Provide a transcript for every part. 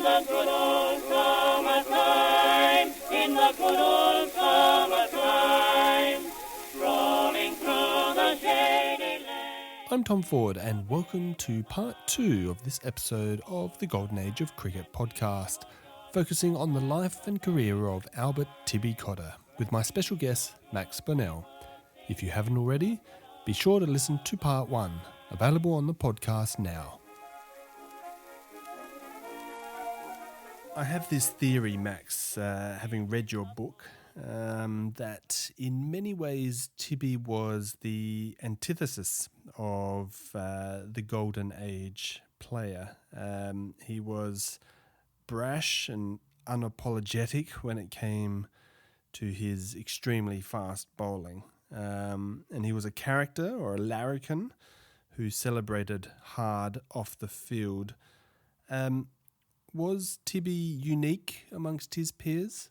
the good old summertime, in the good old summertime, strolling through the shady lane. I'm Tom Ford, and welcome to part 2 of this episode of the Golden Age of Cricket podcast, focusing on the life and career of Albert Tibby Cotter, with my special guest, Max Bonnell. If you haven't already, be sure to listen to part 1, available on the podcast now. I have this theory, Max, having read your book, that in many ways Tibby was the antithesis of the Golden Age player. He was brash and unapologetic when it came to his extremely fast bowling. And he was a character, or a larrikin, who celebrated hard off the field. Was Tibby unique amongst his peers?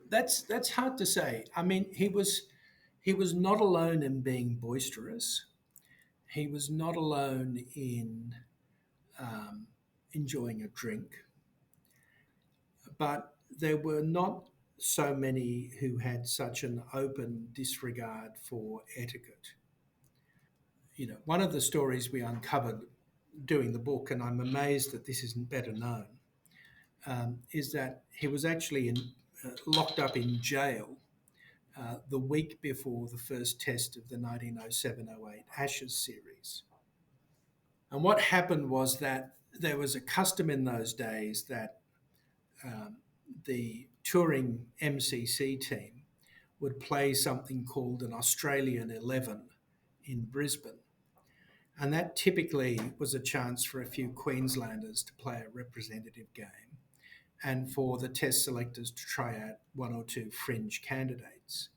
That's hard to say. I mean, he was not alone in being boisterous. He was not alone in enjoying a drink, but there were not so many who had such an open disregard for etiquette. You know, one of the stories we uncovered doing the book, and I'm amazed that this isn't better known, is that he was actually locked up in jail the week before the first test of the 1907-08 Ashes series. And what happened was that there was a custom in those days that the touring MCC team would play something called an Australian 11 in Brisbane. And that typically was a chance for a few Queenslanders to play a representative game and for the test selectors to try out one or two fringe candidates.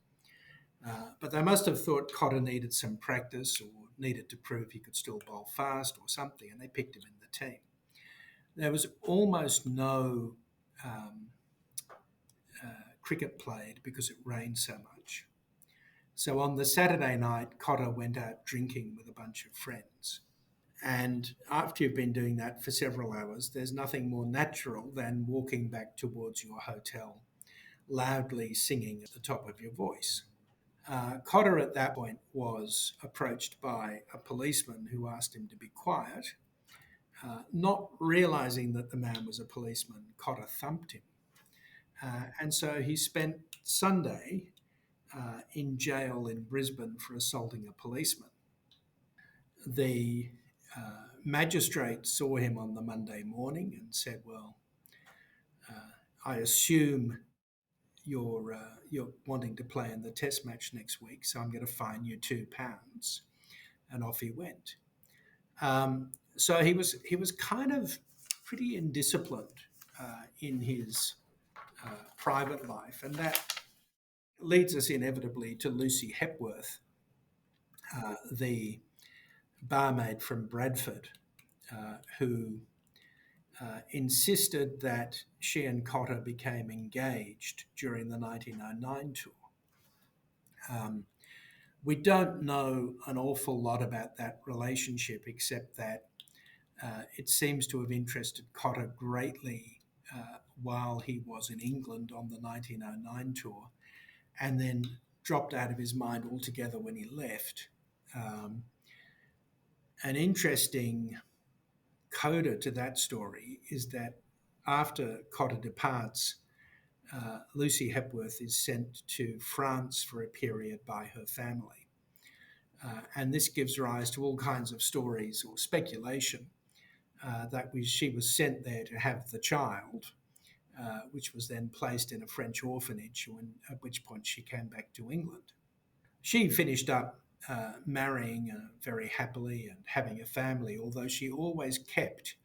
But they must have thought Cotter needed some practice or needed to prove he could still bowl fast or something, and they picked him in the team. There was almost no cricket played because it rained so much. So on the Saturday night, Cotter went out drinking with a bunch of friends. And after you've been doing that for several hours, there's nothing more natural than walking back towards your hotel, loudly singing at the top of your voice. Cotter at that point was approached by a policeman who asked him to be quiet. Not realising that the man was a policeman, Cotter thumped him. And so he spent Sunday in jail in Brisbane for assaulting a policeman. The magistrate saw him on the Monday morning and said, well, I assume you're wanting to play in the test match next week, so I'm going to fine you £2. And off he went. So he was kind of pretty indisciplined in his private life, and that leads us inevitably to Lucy Hepworth, the barmaid from Bradford, who insisted that she and Cotter became engaged during the 1909 tour. We don't know an awful lot about that relationship, except that it seems to have interested Cotter greatly while he was in England on the 1909 tour, and then dropped out of his mind altogether when he left. An interesting coda to that story is that after Cotter departs, Lucy Hepworth is sent to France for a period by her family. And this gives rise to all kinds of stories or speculation that she was sent there to have the child, which was then placed in a French orphanage, at which point she came back to England. She finished up marrying very happily and having a family, although she always kept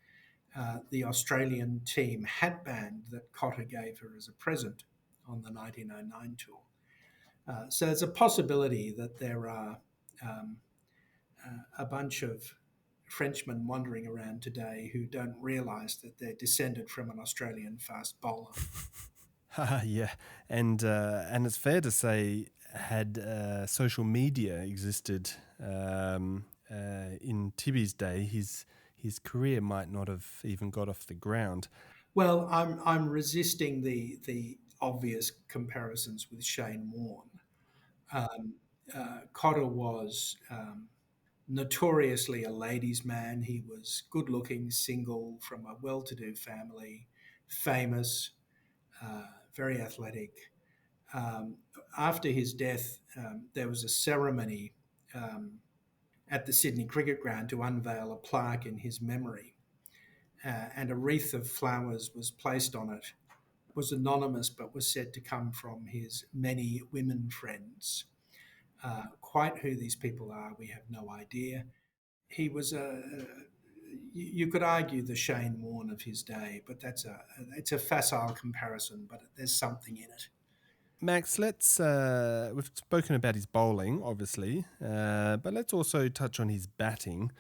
the Australian team hatband that Cotter gave her as a present on the 1909 tour. So there's a possibility that there are a bunch of Frenchmen wandering around today who don't realise that they're descended from an Australian fast bowler. Yeah, and it's fair to say, had social media existed in Tibby's day, his his career might not have even got off the ground. Well, I'm resisting the obvious comparisons with Shane Warne. Um, Cotter was notoriously a ladies' man. He was good looking, single, from a well to do family, famous, very athletic. Um, After his death, there was a ceremony um, at the Sydney Cricket Ground to unveil a plaque in his memory, and a wreath of flowers was placed on it. It was anonymous but was said to come from his many women friends. Quite who these people are, we have no idea. He was you could argue the Shane Warne of his day, but it's a facile comparison, but there's something in it. Max, we've spoken about his bowling, obviously, but let's also touch on his batting,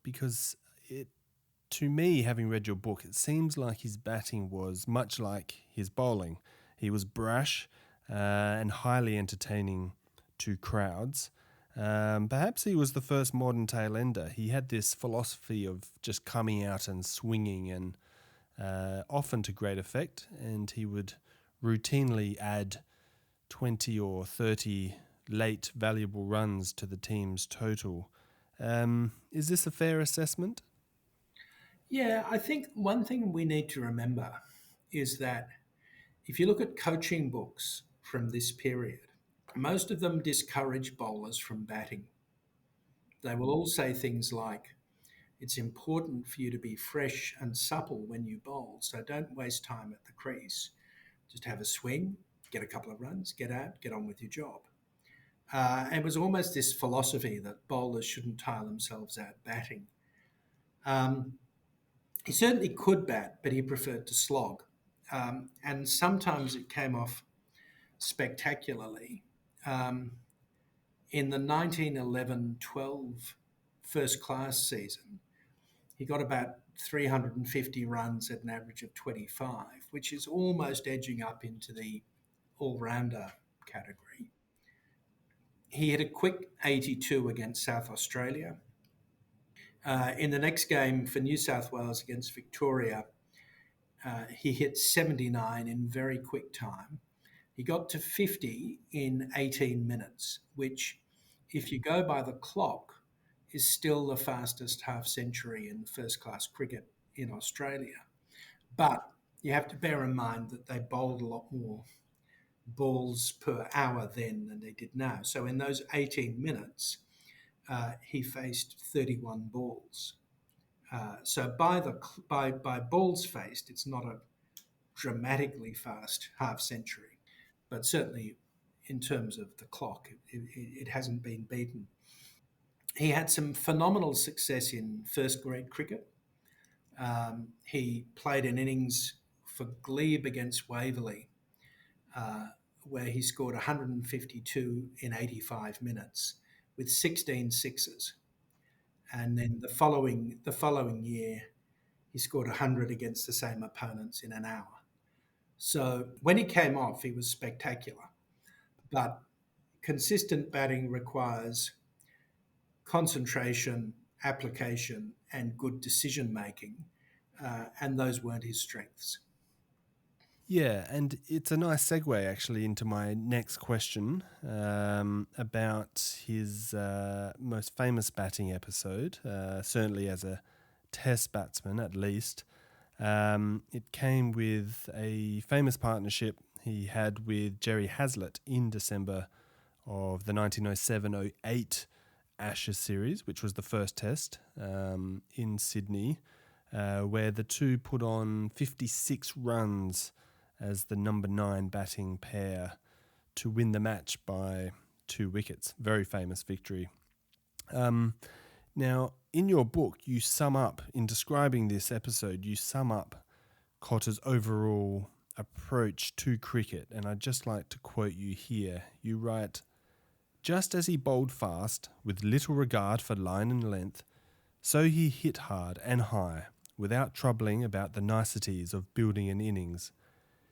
because to me, having read your book, it seems like his batting was much like his bowling. He was brash and highly entertaining to crowds. Perhaps he was the first modern tail ender. He had this philosophy of just coming out and swinging, and often to great effect, and he would routinely add 20 or 30 late valuable runs to the team's total. Is this a fair assessment? Yeah, I think one thing we need to remember is that if you look at coaching books from this period, most of them discourage bowlers from batting. They will all say things like, it's important for you to be fresh and supple when you bowl, so don't waste time at the crease. Just have a swing, get a couple of runs, get out, get on with your job. It was almost this philosophy that bowlers shouldn't tire themselves out batting. Um, he certainly could bat, but he preferred to slog. And sometimes it came off spectacularly. Um, in the 1911-12 first class season, he got about 350 runs at an average of 25, which is almost edging up into the all-rounder category. He hit a quick 82 against South Australia. In the next game for New South Wales against Victoria, he hit 79 in very quick time. He got to 50 in 18 minutes, which, if you go by the clock, is still the fastest half century in first class cricket in Australia. But you have to bear in mind that they bowled a lot more balls per hour then than they did now. So in those 18 minutes, he faced 31 balls. So by balls faced, it's not a dramatically fast half century, but certainly in terms of the clock, it hasn't been beaten. He had some phenomenal success in first grade cricket. He played an innings for Glebe against Waverley, where he scored 152 in 85 minutes with 16 sixes. And then the following year, he scored 100 against the same opponents in an hour. So when he came off, he was spectacular. But consistent batting requires concentration, application, and good decision making, and those weren't his strengths. Yeah, and it's a nice segue actually into my next question about his most famous batting episode, certainly as a test batsman at least. It came with a famous partnership he had with Jerry Hazlitt in December of the 1907-08 Ashes series, which was the first test in Sydney, where the two put on 56 runs as the number 9 batting pair to win the match by 2 wickets. Very famous victory. Now, in your book, you sum up, in describing this episode, you sum up Cotter's overall approach to cricket, and I'd just like to quote you here. You write, "Just as he bowled fast, with little regard for line and length, so he hit hard and high, without troubling about the niceties of building an innings.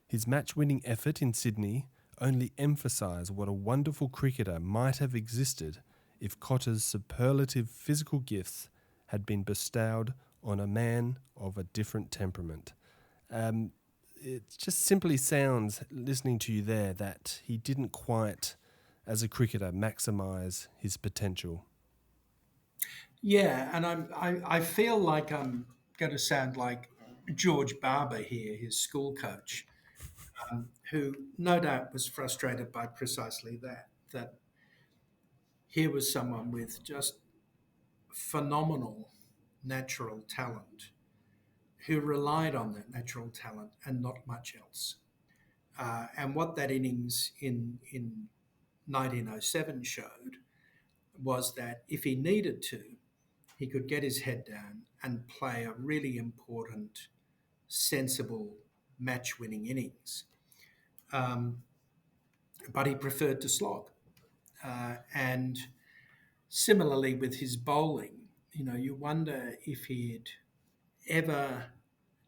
His match-winning effort in Sydney only emphasised what a wonderful cricketer might have existed if Cotter's superlative physical gifts had been bestowed on a man of a different temperament. It just simply sounds, listening to you there, that he didn't quite, as a cricketer, maximise his potential. Yeah, and I feel like I'm going to sound like George Barber here, his school coach, who no doubt was frustrated by precisely that here was someone with just phenomenal natural talent who relied on that natural talent and not much else. And what that innings in 1907 showed was that if he needed to, he could get his head down and play a really important, sensible, match winning innings. Um, but he preferred to slog. And similarly with his bowling, you wonder if he'd ever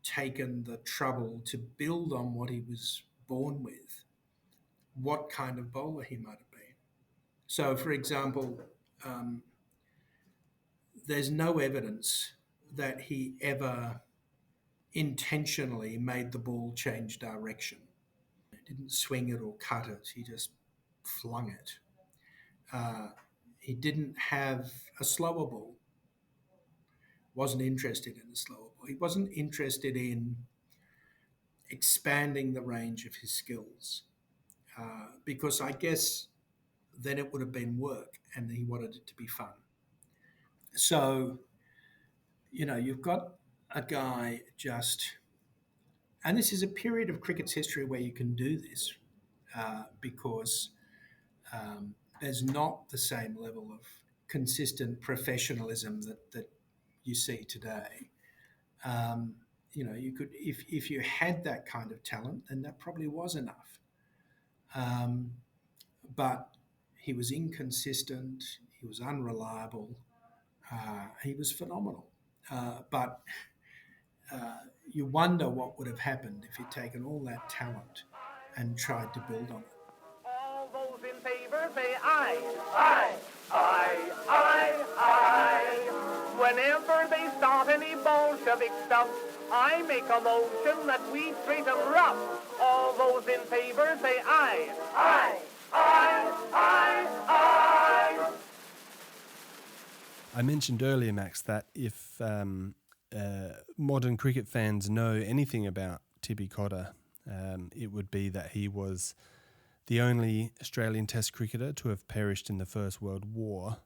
taken the trouble to build on what he was born with, what kind of bowler he might have been. So, for example, um, there's no evidence that he ever intentionally made the ball change direction. He didn't swing it or cut it, he just flung it. He didn't have a slower ball, wasn't interested in a slower ball. He wasn't interested in expanding the range of his skills because I guess then it would have been work and he wanted it to be fun. So, you've got a guy just, and this is a period of cricket's history where you can do this because there's not the same level of consistent professionalism that you see today. You could, if you had that kind of talent, then that probably was enough. But he was inconsistent, he was unreliable, he was phenomenal. But you wonder what would have happened if he'd taken all that talent and tried to build on it. All those in favor say aye. Aye. Aye. Aye. Aye. Whenever they start any Bolshevik stuff, I make a motion that we treat them rough. All those in favor say aye. Aye. Aye. Aye. Aye. I mentioned earlier, Max, that if modern cricket fans know anything about Tibby Cotter, it would be that he was the only Australian Test cricketer to have perished in the First World War.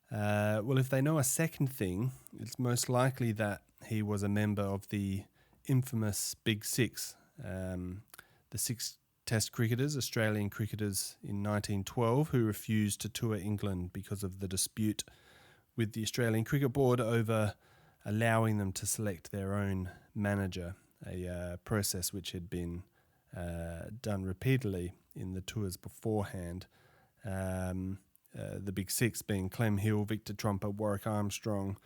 Well, if they know a second thing, it's most likely that he was a member of the infamous Big Six, the six Test cricketers, Australian cricketers in 1912, who refused to tour England because of the dispute with the Australian Cricket Board over allowing them to select their own manager, a process which had been done repeatedly in the tours beforehand. The Big Six being Clem Hill, Victor Trumper, Warwick Armstrong,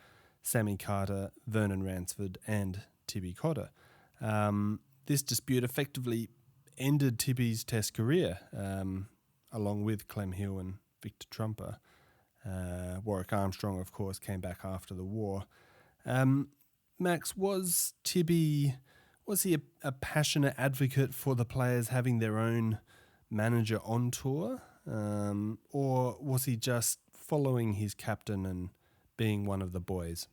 Sammy Carter, Vernon Ransford and Tibby Cotter. This dispute effectively ended Tibby's Test career, along with Clem Hill and Victor Trumper. Warwick Armstrong, of course, came back after the war. Max, was he a passionate advocate for the players having their own manager on tour? Or was he just following his captain and being one of the boys?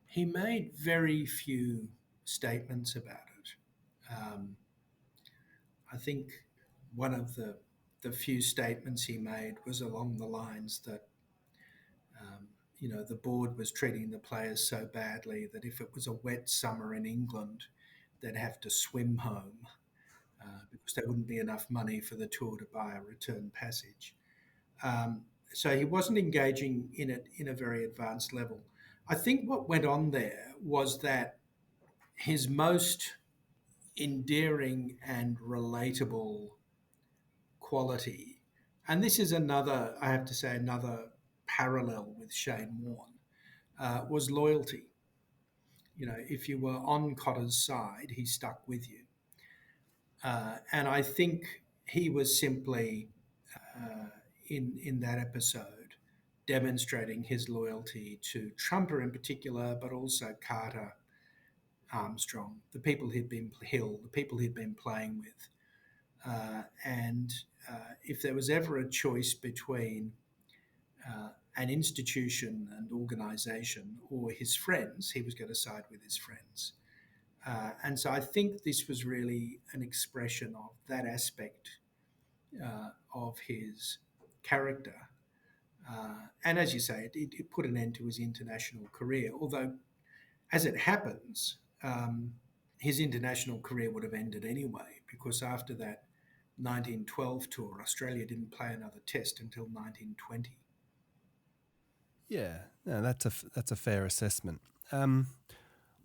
He made very few statements about it. I think one of the few statements he made was along the lines that, the board was treating the players so badly that if it was a wet summer in England, they'd have to swim home because there wouldn't be enough money for the tour to buy a return passage. So he wasn't engaging in it in a very advanced level. I think what went on there was that his most endearing and relatable quality, and this is another parallel with Shane Warne, was loyalty. If you were on Cotter's side, he stuck with you. And I think he was simply, in that episode, demonstrating his loyalty to Trumper in particular, but also Carter, Armstrong, the people he'd been playing with. And if there was ever a choice between an institution and organisation or his friends, he was going to side with his friends. And so I think this was really an expression of that aspect of his character. And as you say, it put an end to his international career, although, as it happens, his international career would have ended anyway, because after that 1912 tour, Australia didn't play another test until 1920. Yeah, no, that's a fair assessment.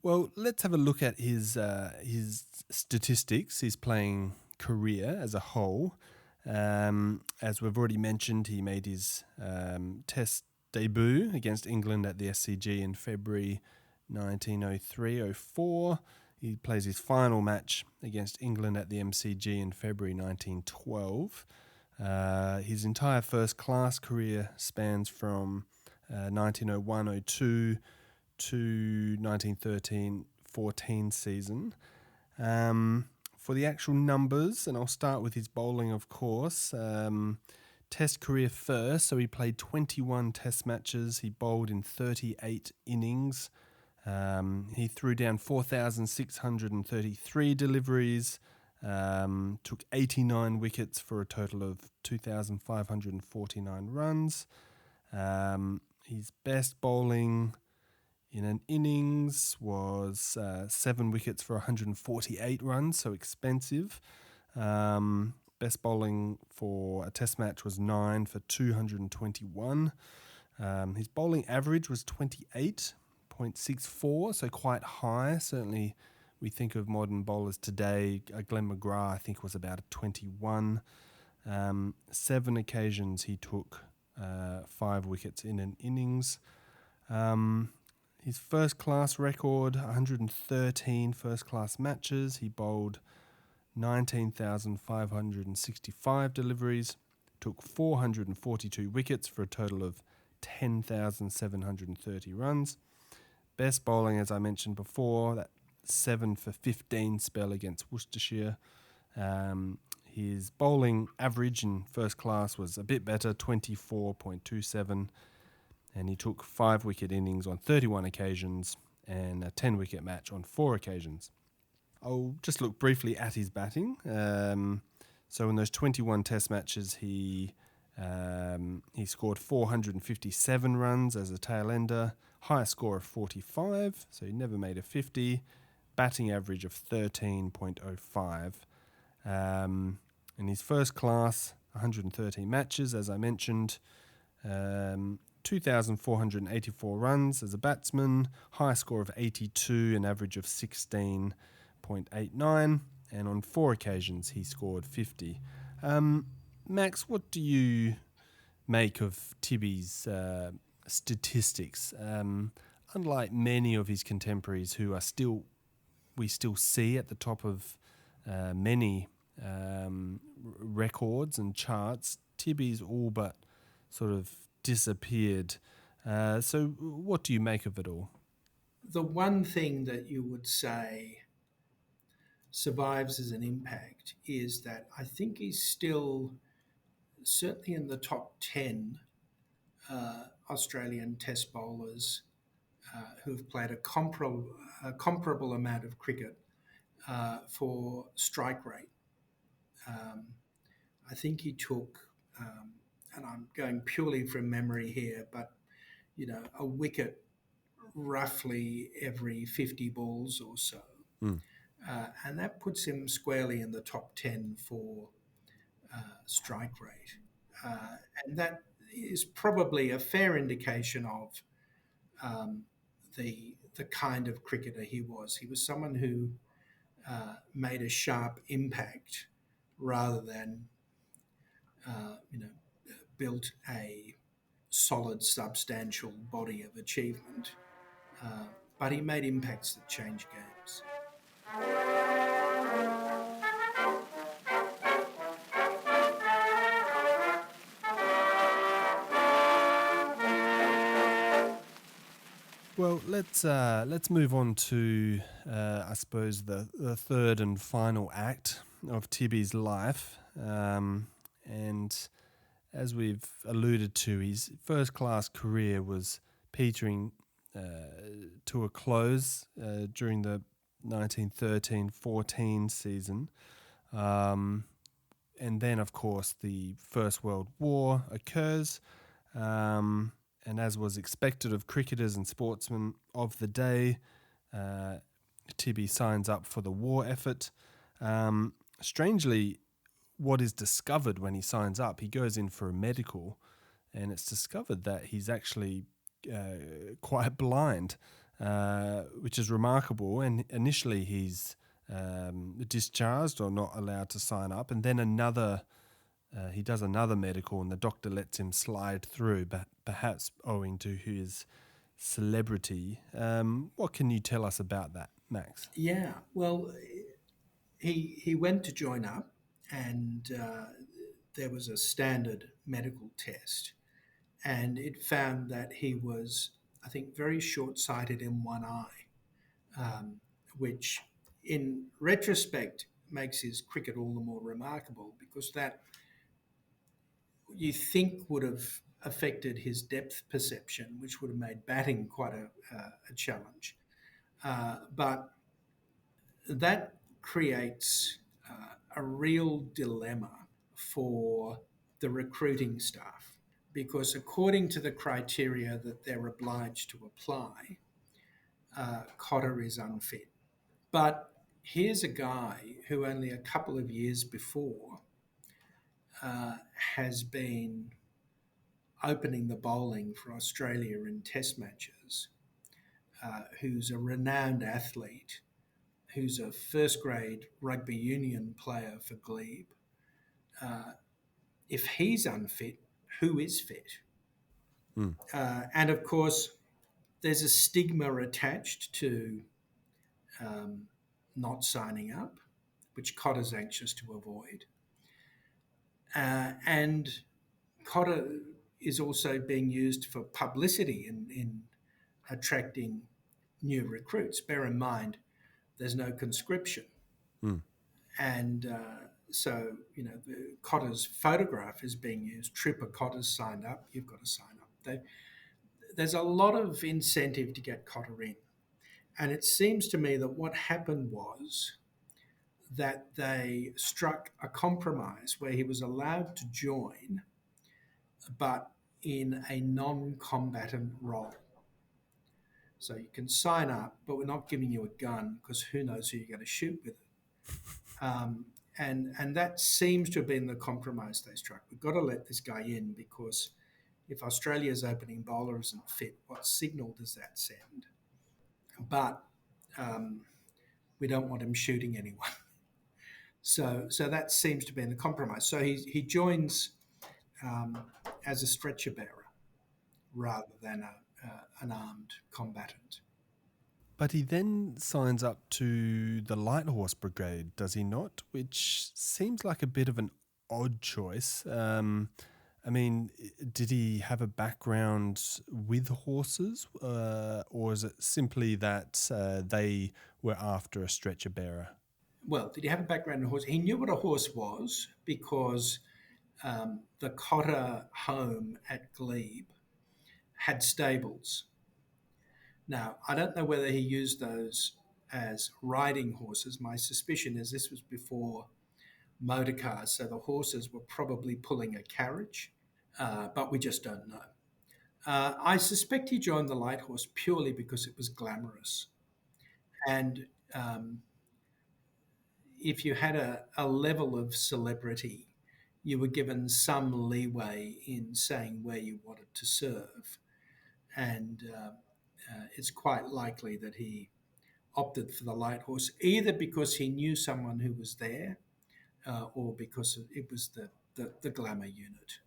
Well, let's have a look at his statistics, his playing career as a whole. As we've already mentioned, he made his Test debut against England at the SCG in February 1903-04. He plays his final match against England at the MCG in February 1912. His entire first-class career spans from 1901-02 to 1913-14 season. For the actual numbers, and I'll start with his bowling, of course. Test career first, so he played 21 test matches. He bowled in 38 innings. He threw down 4,633 deliveries, took 89 wickets for a total of 2,549 runs. His best bowling in an innings was 7 wickets for 148 runs, so expensive. Best bowling for a test match was 9 for 221. His bowling average was 28.64, so quite high. Certainly we think of modern bowlers today. Glenn McGrath, I think, was about a 21. 7 occasions he took 5 wickets in an innings. His first-class record, 113 first-class matches. He bowled 19,565 deliveries, took 442 wickets for a total of 10,730 runs. Best bowling, as I mentioned before, that 7 for 15 spell against Worcestershire. His bowling average in first class was a bit better, 24.27, and he took 5-wicket innings on 31 occasions and a 10-wicket match on 4 occasions. I'll just look briefly at his batting. So in those 21 test matches, he scored 457 runs as a tail-ender, highest score of 45, so he never made a 50, batting average of 13.05. In his first class, 113 matches, as I mentioned, 2,484 runs as a batsman, high score of 82, an average of 16.89, and on 4 occasions he scored 50. Max, what do you make of Tibby's statistics? Unlike many of his contemporaries who are we still see at the top of many records and charts, Tibby's all but sort of disappeared. So what do you make of it all? The one thing that you would say survives as an impact is that I think he's still certainly in the top 10 Australian test bowlers who have played a comparable amount of cricket for strike rate. I think he took, and I'm going purely from memory here, but a wicket roughly every 50 balls or so. And that puts him squarely in the top 10 for strike rate. And that is probably a fair indication of the kind of cricketer he was. He was someone who made a sharp impact rather than, built a solid, substantial body of achievement. But he made impacts that changed games. let's move on to I suppose the third and final act of Tibby's life, and as we've alluded to, his first-class career was petering to a close during the 1913-14 season. And then, of course, the First World War occurs, and as was expected of cricketers and sportsmen of the day, Tibby signs up for the war effort. Strangely, what is discovered when he signs up, he goes in for a medical, and it's discovered that he's actually quite blind, which is remarkable. And initially he's discharged or not allowed to sign up, and then he does another medical, and the doctor lets him slide through, but perhaps owing to his celebrity. What can you tell us about that, Max? Yeah, well, he went to join up, and there was a standard medical test, and it found that he was, I think, very short-sighted in one eye, which in retrospect makes his cricket all the more remarkable, because that you think would have affected his depth perception, which would have made batting quite a challenge. But that creates a real dilemma for the recruiting staff, because according to the criteria that they're obliged to apply, Cotter is unfit. But here's a guy who only a couple of years before has been opening the bowling for Australia in test matches, who's a renowned athlete, who's a first-grade rugby union player for Glebe. If he's unfit, who is fit? And of course, there's a stigma attached to not signing up, which Cotter's anxious to avoid. And Cotter is also being used for publicity in attracting new recruits. Bear in mind, there's no conscription. And so, Cotter's photograph is being used. Tripper Cotter's signed up. You've got to sign up. There's a lot of incentive to get Cotter in. And it seems to me that what happened was that they struck a compromise where he was allowed to join, but in a non-combatant role. So you can sign up, but we're not giving you a gun, because who knows who you're going to shoot with it. And that seems to have been the compromise they struck. We've got to let this guy in, because if Australia's opening bowler isn't fit, what signal does that send? But we don't want him shooting anyone. So that seems to be in the compromise. So he joins as a stretcher bearer rather than an armed combatant. But he then signs up to the Light Horse Brigade, does he not? Which seems like a bit of an odd choice. I mean, did he have a background with horses, or is it simply that they were after a stretcher bearer? Well, did he have a background in horse? He knew what a horse was, because the Cotter home at Glebe had stables. Now, I don't know whether he used those as riding horses. My suspicion is this was before motor cars, so the horses were probably pulling a carriage, but we just don't know. I suspect he joined the Light Horse purely because it was glamorous. And if you had a level of celebrity, you were given some leeway in saying where you wanted to serve. And it's quite likely that he opted for the Light Horse, either because he knew someone who was there, or because it was the glamour unit.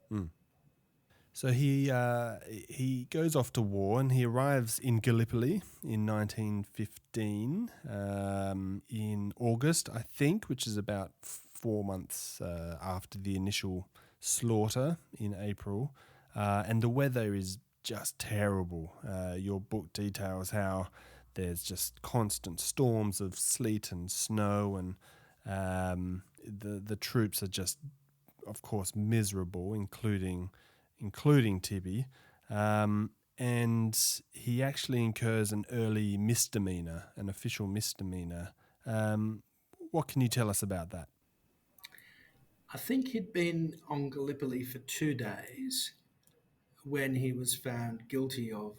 So he goes off to war, and he arrives in Gallipoli in 1915 in August, I think, which is about 4 months after the initial slaughter in April. And the weather is just terrible. Your book details how there's just constant storms of sleet and snow, and the troops are just, of course, miserable, including Tibby. And he actually incurs an early misdemeanor, an official misdemeanor. What can you tell us about that? I think he'd been on Gallipoli for 2 days when he was found guilty of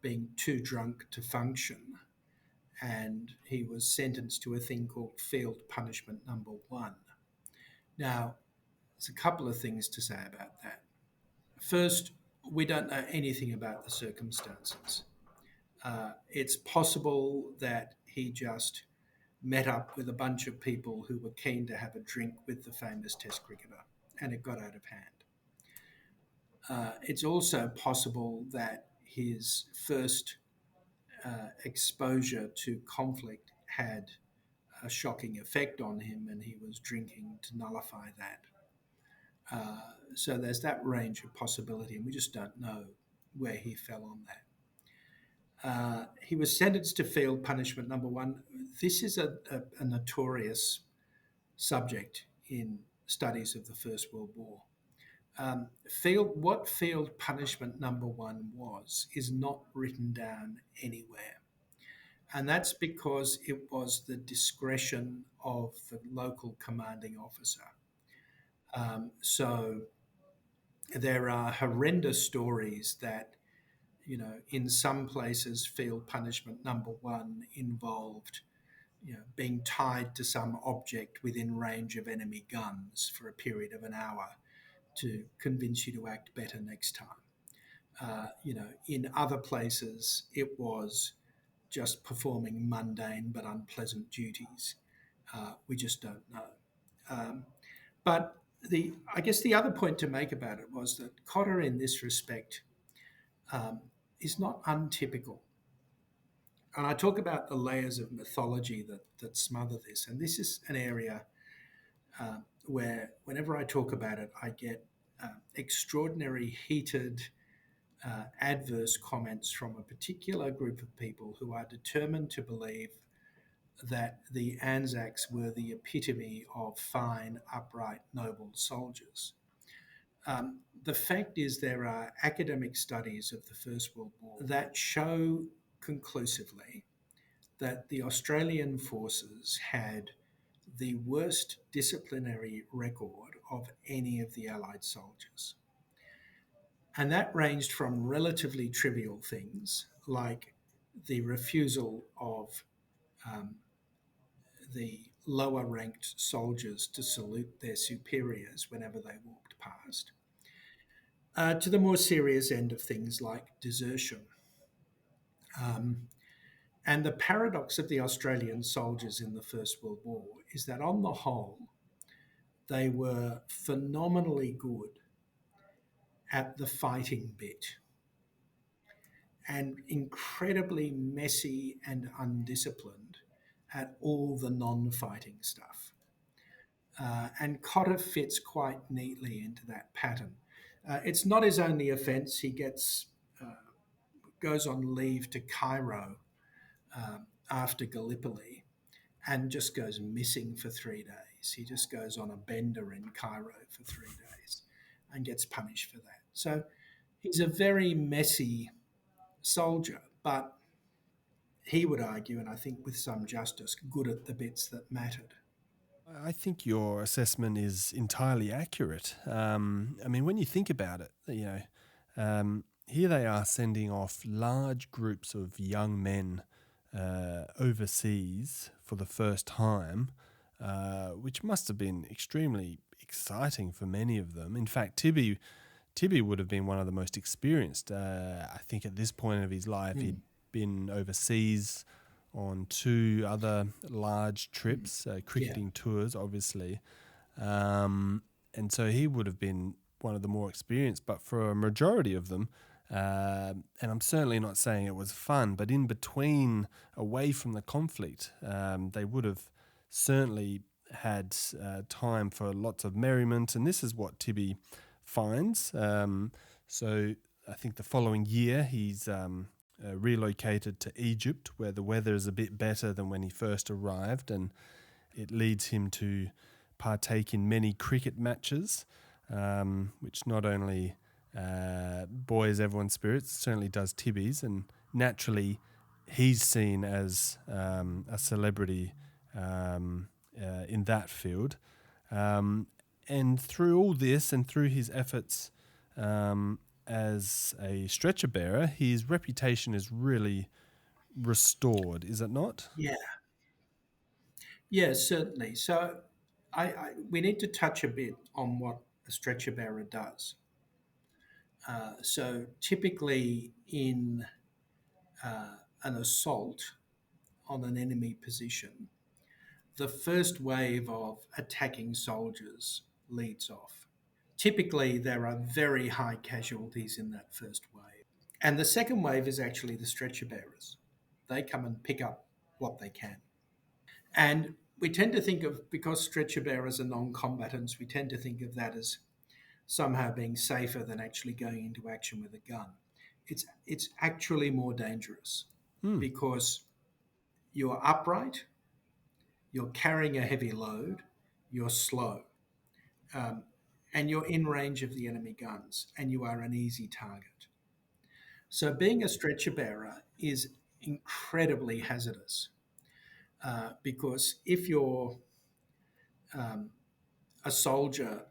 being too drunk to function, and he was sentenced to a thing called field punishment number 1. Now, there's a couple of things to say about that. First, we don't know anything about the circumstances. It's possible that he just met up with a bunch of people who were keen to have a drink with the famous Test cricketer, and it got out of hand. It's also possible that his first exposure to conflict had a shocking effect on him, and he was drinking to nullify that. So there's that range of possibility, and we just don't know where he fell on that. He was sentenced to field punishment number 1. This is a notorious subject in studies of the First World War. What field punishment number 1 was is not written down anywhere. And that's because it was the discretion of the local commanding officer. So there are horrendous stories that, in some places, field punishment number 1 involved, being tied to some object within range of enemy guns for a period of an hour to convince you to act better next time. In other places, it was just performing mundane but unpleasant duties. We just don't know. But I guess the other point to make about it was that Cotter, in this respect, is not untypical. And I talk about the layers of mythology that smother this. And this is an area where, whenever I talk about it, I get extraordinary, heated, adverse comments from a particular group of people who are determined to believe that the Anzacs were the epitome of fine, upright, noble soldiers. The fact is, there are academic studies of the First World War that show conclusively that the Australian forces had the worst disciplinary record of any of the Allied soldiers. And that ranged from relatively trivial things like the refusal of the lower ranked soldiers to salute their superiors whenever they walked past, to the more serious end of things like desertion. And the paradox of the Australian soldiers in the First World War is that, on the whole, they were phenomenally good at the fighting bit and incredibly messy and undisciplined at all the non-fighting stuff. And Cotter fits quite neatly into that pattern. It's not his only offence. He goes on leave to Cairo after Gallipoli and just goes missing for 3 days. He just goes on a bender in Cairo for 3 days and gets punished for that. So he's a very messy soldier, but he would argue, and I think with some justice, good at the bits that mattered. I think your assessment is entirely accurate. I mean, when you think about it, here they are sending off large groups of young men overseas for the first time, which must have been extremely exciting for many of them. In fact, Tibby would have been one of the most experienced. I think at this point of his life, he'd been overseas on 2 other large trips, cricketing tours, obviously. And so he would have been one of the more experienced. But for a majority of them, and I'm certainly not saying it was fun, but in between, away from the conflict, they would have certainly had time for lots of merriment. And this is what Tibby finds. So I think the following year he's relocated to Egypt, where the weather is a bit better than when he first arrived, and it leads him to partake in many cricket matches, which not only buoys everyone's spirits, certainly does Tibby's, and naturally he's seen as a celebrity in that field. And through all this and through his efforts as a stretcher bearer, his reputation is really restored, is it not? Yeah, yeah, certainly. So we need to touch a bit on what a stretcher bearer does. So typically in an assault on an enemy position, the first wave of attacking soldiers leads off. Typically, there are very high casualties in that first wave. And the second wave is actually the stretcher bearers. They come and pick up what they can. And we tend to think of, because stretcher bearers are non combatants, we tend to think of that as somehow being safer than actually going into action with a gun. It's actually more dangerous Hmm. because you're upright, you're carrying a heavy load, you're slow, um, and you're in range of the enemy guns, and you are an easy target. So being a stretcher bearer is incredibly hazardous because if you're um, a soldier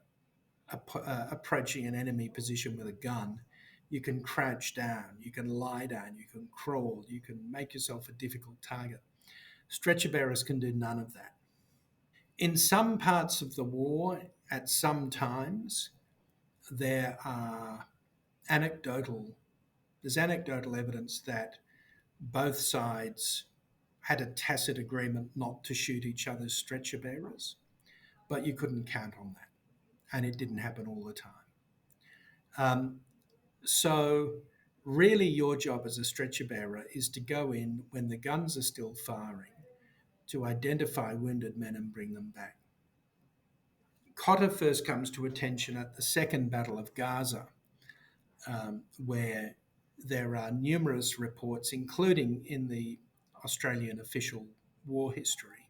approaching an enemy position with a gun, you can crouch down, you can lie down, you can crawl, you can make yourself a difficult target. Stretcher bearers can do none of that. In some parts of the war, at some times, there are anecdotal there's anecdotal evidence that both sides had a tacit agreement not to shoot each other's stretcher bearers, but you couldn't count on that, and it didn't happen all the time. Um, so, really, your job as a stretcher bearer is to go in when the guns are still firing, to identify wounded men and bring them back. Cotter first comes to attention at the Second Battle of Gaza, where there are numerous reports, including in the Australian official war history,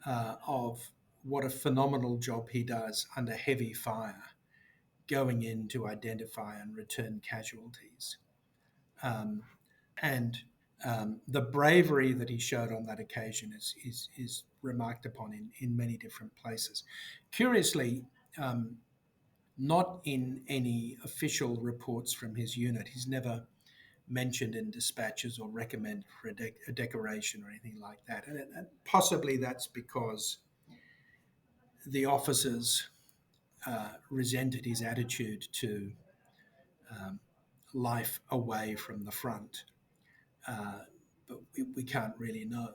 of what a phenomenal job he does under heavy fire, going in to identify and return casualties. Um, and the bravery that he showed on that occasion is remarked upon in many different places. Curiously, not in any official reports from his unit. He's never mentioned in dispatches or recommended for a decoration or anything like that. And possibly that's because the officers resented his attitude to um, life away from the front. But we can't really know.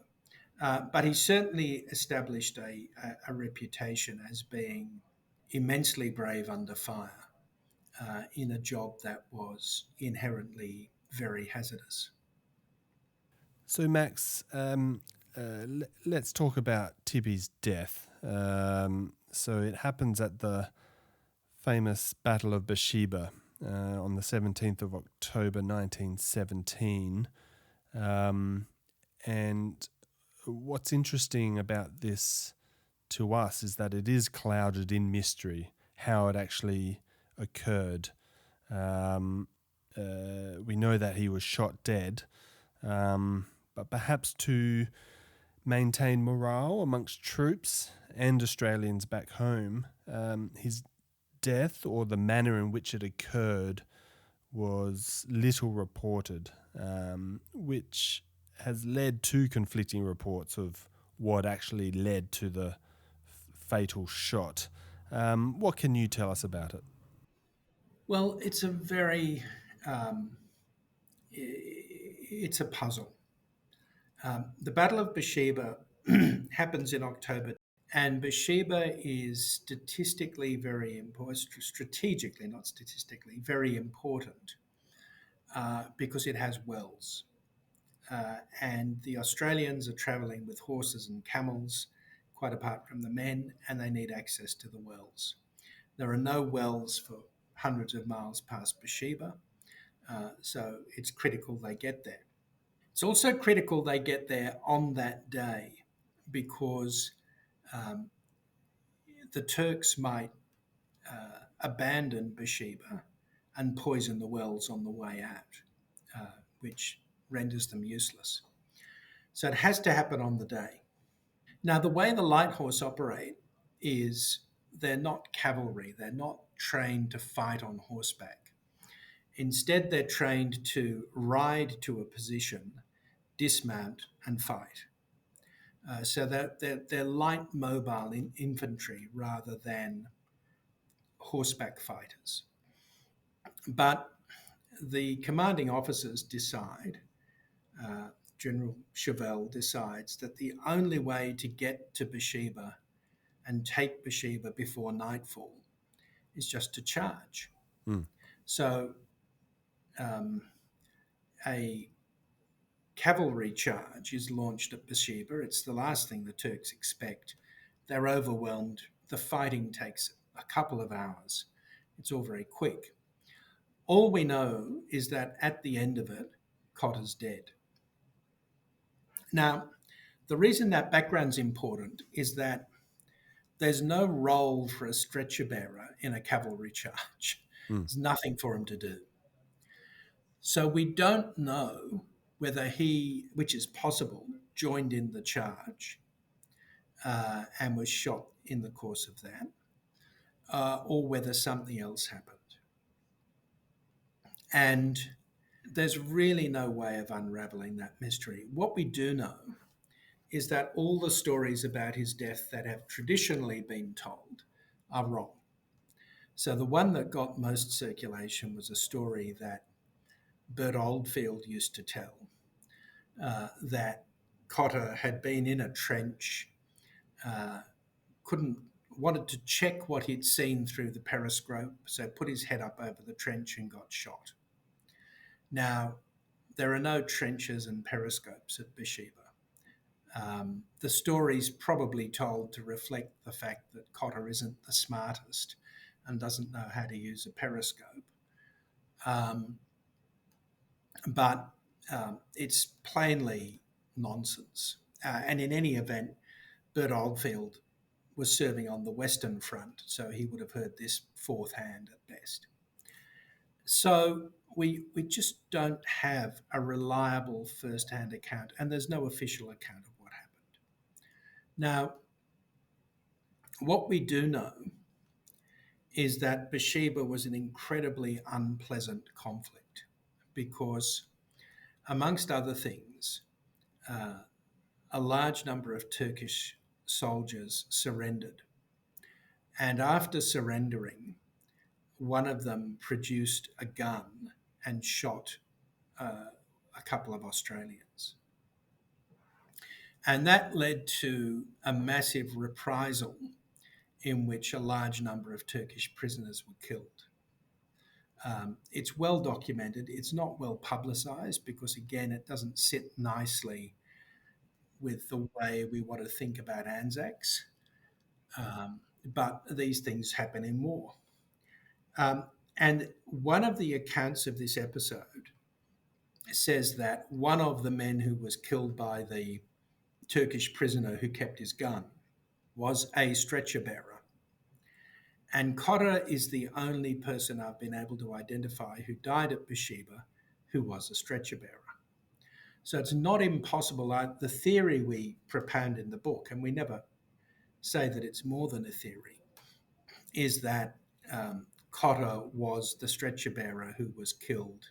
But he certainly established a reputation as being immensely brave under fire in a job that was inherently very hazardous. So, Max, let's talk about Tibby's death. So, it happens at the famous Battle of Beersheba on the 17th of October 1917. And what's interesting about this to us is that it is clouded in mystery how it actually occurred. We know that he was shot dead, but perhaps to maintain morale amongst troops and Australians back home, his death or the manner in which it occurred was little reported, which has led to conflicting reports of what actually led to the fatal shot. What can you tell us about it? Well, it's a very it's a puzzle. The Battle of Beersheba happens in October, and Beersheba is statistically very important, strategically, not statistically, very important because it has wells. And the Australians are travelling with horses and camels, quite apart from the men, and they need access to the wells. There are no wells for hundreds of miles past Beersheba. So it's critical they get there. It's also critical they get there on that day because um, the Turks might abandon Beersheba and poison the wells on the way out, which renders them useless. So it has to happen on the day. Now, the way the light horse operate is they're not cavalry, they're not trained to fight on horseback. Instead, they're trained to ride to a position, dismount, and fight. So they're light mobile infantry rather than horseback fighters. But the commanding officers decide, uh, General Chauvel decides, that the only way to get to Beersheba and take Beersheba before nightfall is just to charge. Mm. So um, a cavalry charge is launched at Beersheba. It's the last thing the Turks expect. They're overwhelmed. The fighting takes a couple of hours. It's all very quick. All we know is that at the end of it, Cotter's dead. Now, the reason that background's important is that there's no role for a stretcher bearer in a cavalry charge. Mm. There's nothing for him to do. So we don't know whether he, which is possible, joined in the charge and was shot in the course of that, or whether something else happened. And there's really no way of unraveling that mystery. What we do know is that all the stories about his death that have traditionally been told are wrong. So the one that got most circulation was a story that Bert Oldfield used to tell, that Cotter had been in a trench, wanted to check what he'd seen through the periscope, so put his head up over the trench and got shot. Now, there are no trenches and periscopes at Beersheba. The story's probably told to reflect the fact that Cotter isn't the smartest and doesn't know how to use a periscope. But it's plainly nonsense. And in any event, Bert Oldfield was serving on the Western Front, so he would have heard this fourth hand at best. So we just don't have a reliable first-hand account, and there's no official account of what happened. Now, what we do know is that Beersheba was an incredibly unpleasant conflict because, amongst other things, a large number of Turkish soldiers surrendered. And after surrendering, one of them produced a gun and shot a couple of Australians. And that led to a massive reprisal in which a large number of Turkish prisoners were killed. It's well documented. It's not well publicised because, again, it doesn't sit nicely with the way we want to think about Anzacs. But these things happen in war. And one of the accounts of this episode says that one of the men who was killed by the Turkish prisoner who kept his gun was a stretcher bearer. And Cotter is the only person I've been able to identify who died at Beersheba who was a stretcher bearer. So it's not impossible. The theory we propound in the book, and we never say that it's more than a theory, is that Cotter was the stretcher bearer who was killed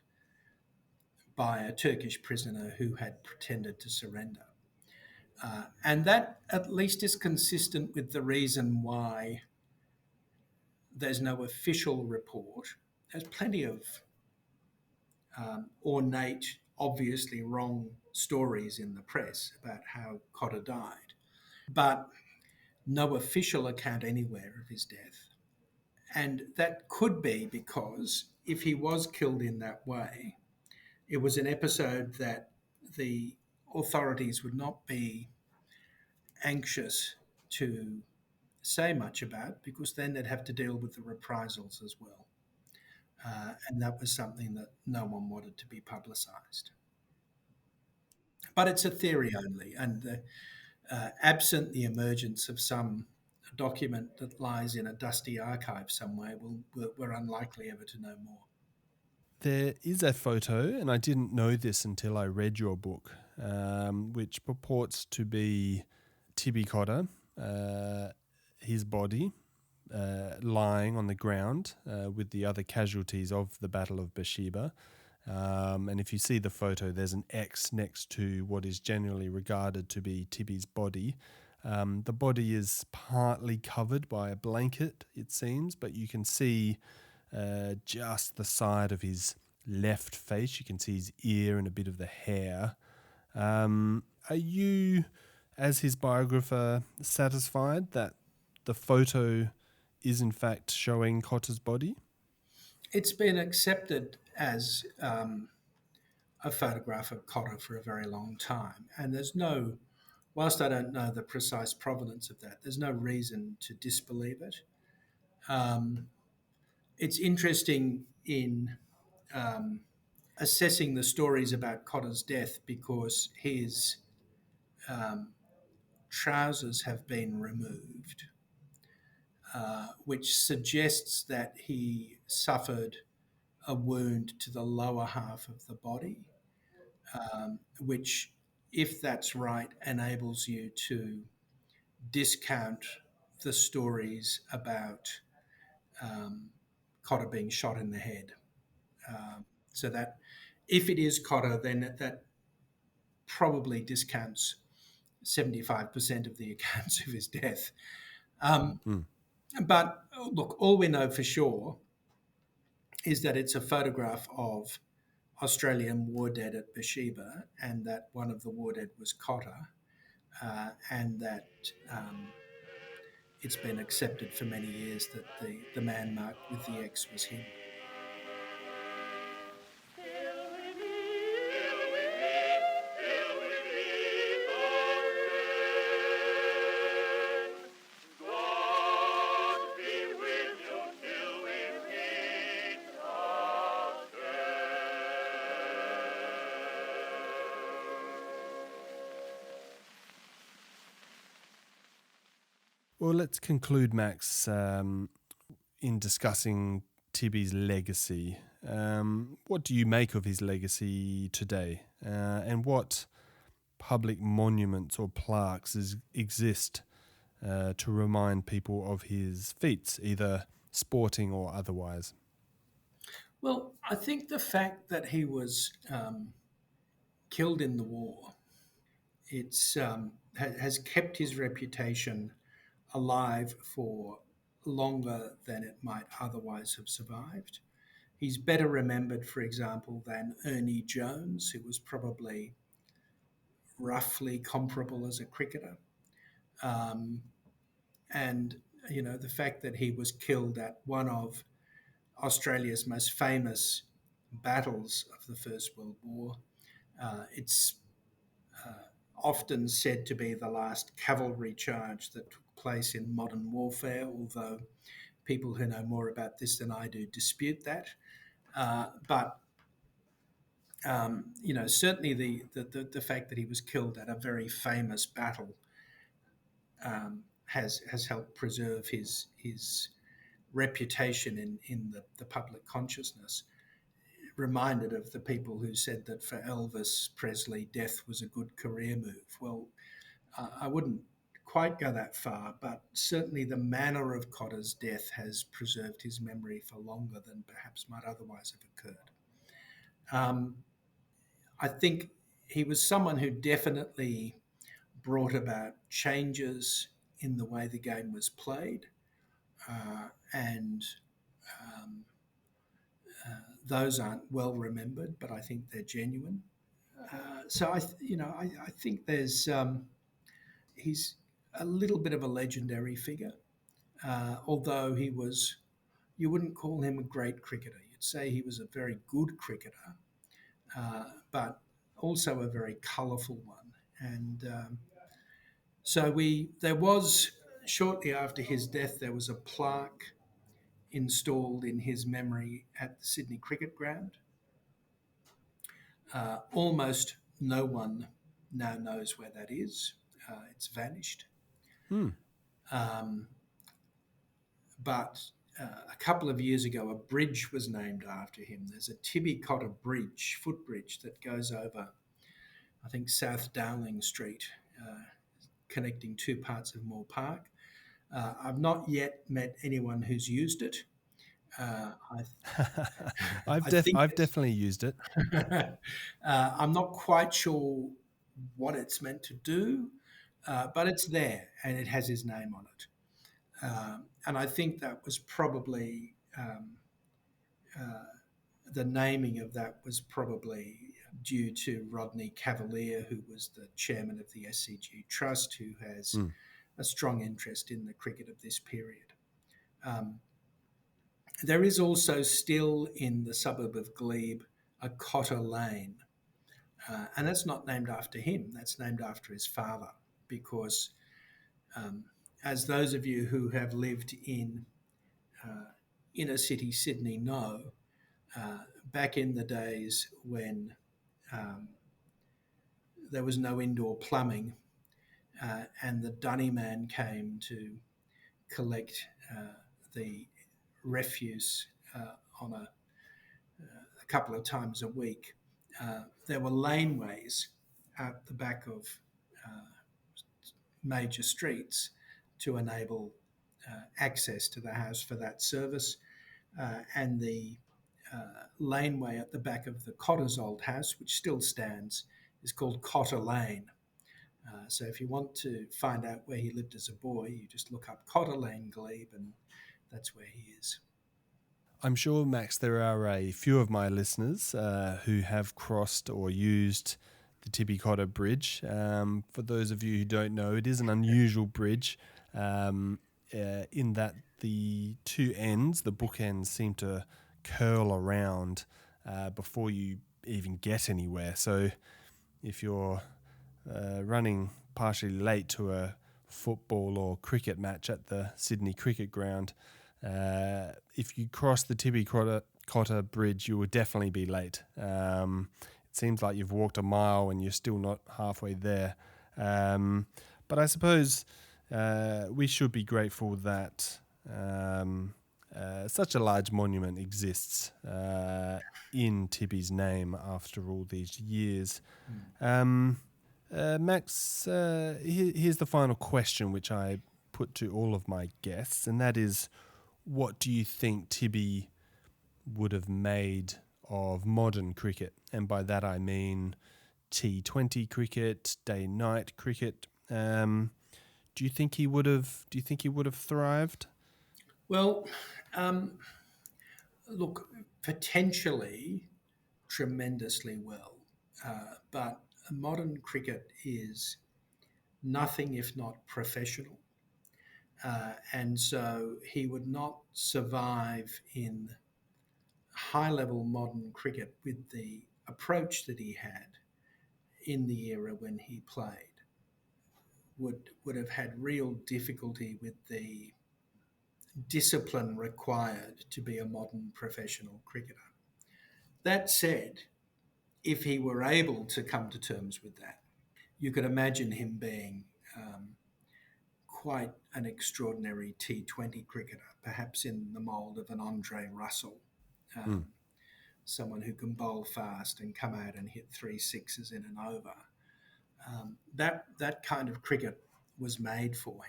by a Turkish prisoner who had pretended to surrender. And that at least is consistent with the reason why there's no official report. There's plenty of ornate, obviously wrong stories in the press about how Cotter died, but no official account anywhere of his death. And that could be because if he was killed in that way, it was an episode that the authorities would not be anxious to say much about because then they'd have to deal with the reprisals as well. and that was something that no one wanted to be publicised. But it's a theory only, and absent the emergence of some document that lies in a dusty archive somewhere, we're unlikely ever to know more. There is a photo, and I didn't know this until I read your book, which purports to be Tibby Cotter, his body lying on the ground with the other casualties of the Battle of Beersheba. And if you see the photo, there's an X next to what is generally regarded to be Tibby's body. The body is partly covered by a blanket, it seems, but you can see just the side of his left face. You can see his ear and a bit of the hair. Are you, as his biographer, satisfied that the photo is in fact showing Cotter's body? It's been accepted as a photograph of Cotter for a very long time, and whilst I don't know the precise provenance of that, there's no reason to disbelieve it. Um, it's interesting in um, assessing the stories about Cotter's death because his um, trousers have been removed, which suggests that he suffered a wound to the lower half of the body, which, if that's right, enables you to discount the stories about um, Cotter being shot in the head. So that if it is Cotter, then that probably discounts 75% of the accounts of his death. Um, Mm. but look, all we know for sure is that it's a photograph of Australian war dead at Beersheba, and that one of the war dead was Cotter, and that it's been accepted for many years that the man marked with the X was him. Well, let's conclude, Max, in discussing Tibby's legacy. What do you make of his legacy today? And what public monuments or plaques exist to remind people of his feats, either sporting or otherwise? Well, I think the fact that he was killed in the war, has kept his reputation alive for longer than it might otherwise have survived. He's better remembered, for example, than Ernie Jones, who was probably roughly comparable as a cricketer. Um, and, the fact that he was killed at one of Australia's most famous battles of the First World War, it's often said to be the last cavalry charge that took place in modern warfare, although people who know more about this than I do dispute that. But certainly the fact that he was killed at a very famous battle has helped preserve his reputation in the public consciousness. Reminded of the people who said that for Elvis Presley, death was a good career move. Well, I wouldn't quite go that far, but certainly the manner of Cotter's death has preserved his memory for longer than perhaps might otherwise have occurred. I think he was someone who definitely brought about changes in the way the game was played, and those aren't well remembered, but I think they're genuine. I think he's a little bit of a legendary figure, although you wouldn't call him a great cricketer. You'd say he was a very good cricketer, but also a very colourful one. And there was, shortly after his death, there was a plaque installed in his memory at the Sydney Cricket Ground. Almost no one now knows where that is. It's vanished. Hmm. But a couple of years ago, a bridge was named after him. There's a Tibby Cotter bridge, footbridge, that goes over, I think, South Dowling Street, connecting two parts of Moore Park. I've not yet met anyone who's used it. I think I've definitely used it. I'm not quite sure what it's meant to do, but it's there and it has his name on it. And I think that was probably the naming of that was probably due to Rodney Cavalier, who was the chairman of the SCG Trust, who has a strong interest in the cricket of this period. There is also still in the suburb of Glebe a Cotter Lane, and that's not named after him, that's named after his father, because as those of you who have lived in inner city Sydney know, back in the days when there was no indoor plumbing and the dunny man came to collect the refuse on a couple of times a week, there were laneways at the back of major streets to enable access to the house for that service. And the laneway at the back of the Cotter's old house, which still stands, is called Cotter Lane. So if you want to find out where he lived as a boy, you just look up Cotter Lane, Glebe, and that's where he is. I'm sure, Max, there are a few of my listeners who have crossed or used the Tibby Cotter Bridge. For those of you who don't know, it is an unusual bridge in that the two ends, the bookends, seem to curl around before you even get anywhere. So if you're running partially late to a football or cricket match at the Sydney Cricket Ground, if you cross the Tibby Cotter Bridge, you will definitely be late. It seems like you've walked a mile and you're still not halfway there. But I suppose we should be grateful that such a large monument exists in Tibby's name after all these years. Max, here's the final question, which I put to all of my guests, and that is, what do you think Tibby would have made of modern cricket? And by that I mean T20 cricket, day-night cricket. Do you think he would have thrived? Well, look, potentially tremendously well, but modern cricket is nothing if not professional. And so he would not survive in high-level modern cricket with the approach that he had in the era when he played. Would have had real difficulty with the discipline required to be a modern professional cricketer. That said, if he were able to come to terms with that, you could imagine him being quite an extraordinary T20 cricketer, perhaps in the mould of an Andre Russell, someone who can bowl fast and come out and hit 3 sixes in an over. That kind of cricket was made for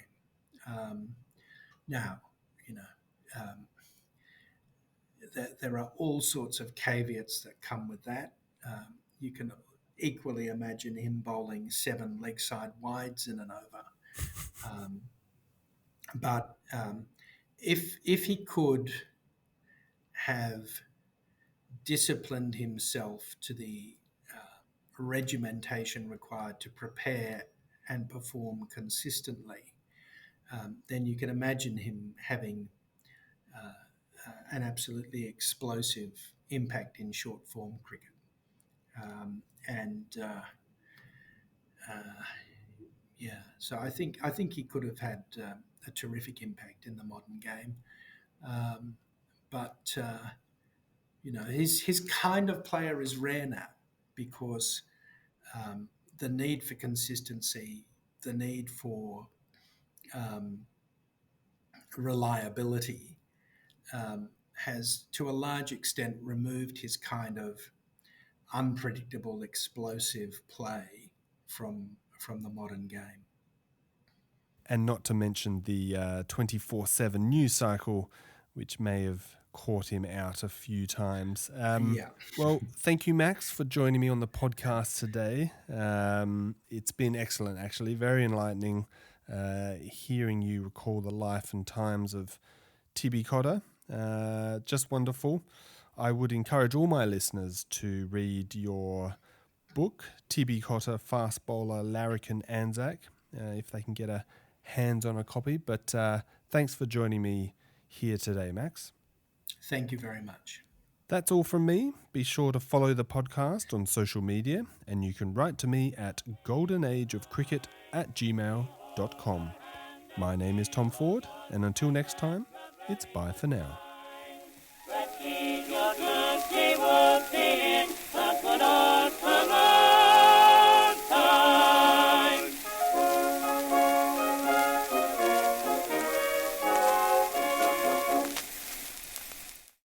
him. Now, there are all sorts of caveats that come with that. You can equally imagine him bowling 7 leg side wides in an over. But if he could have disciplined himself to the regimentation required to prepare and perform consistently, then you can imagine him having an absolutely explosive impact in short form cricket. So I think he could have had a terrific impact in the modern game. but his kind of player is rare now because the need for consistency, the need for reliability has to a large extent removed his kind of unpredictable, explosive play from the modern game. And not to mention the 24/7 news cycle, which may have caught him out a few times. Well, thank you, Max, for joining me on the podcast today. It's been excellent, actually, very enlightening hearing you recall the life and times of Tibby Cotter. Just wonderful. I would encourage all my listeners to read your book, Tibby Cotter, Fast Bowler, Larrikin, Anzac, if they can get a hands on a copy. But thanks for joining me here today, Max. Thank you very much. That's all from me. Be sure to follow the podcast on social media, and you can write to me at goldenageofcricket@gmail.com. My name is Tom Ford, and until next time, it's bye for now.